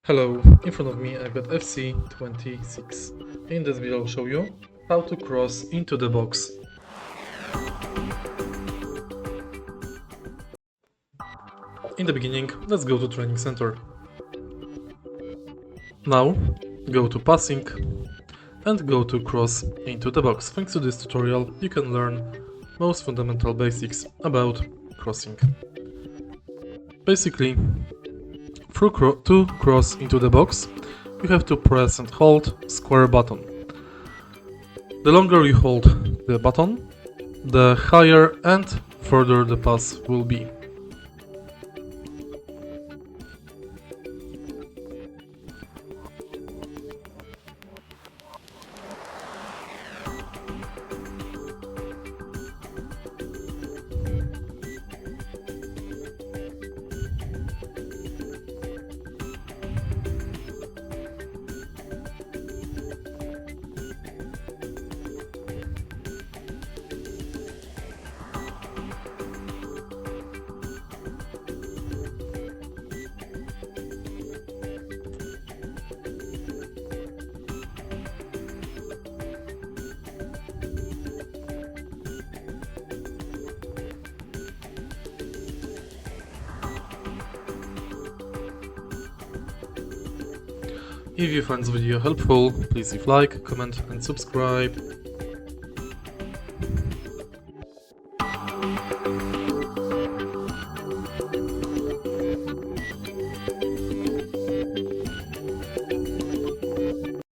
Hello, in front of me I've got FC26. In this video I'll show you how to cross into the box. In the beginning, let's go to training center. Now, go to passing and go to cross into the box. Thanks to this tutorial, you can learn most fundamental basics about crossing. Basically, to cross into the box, you have to press and hold square button. The longer you hold the button, the higher and further the pass will be. If you find this video helpful, please leave like, comment and subscribe.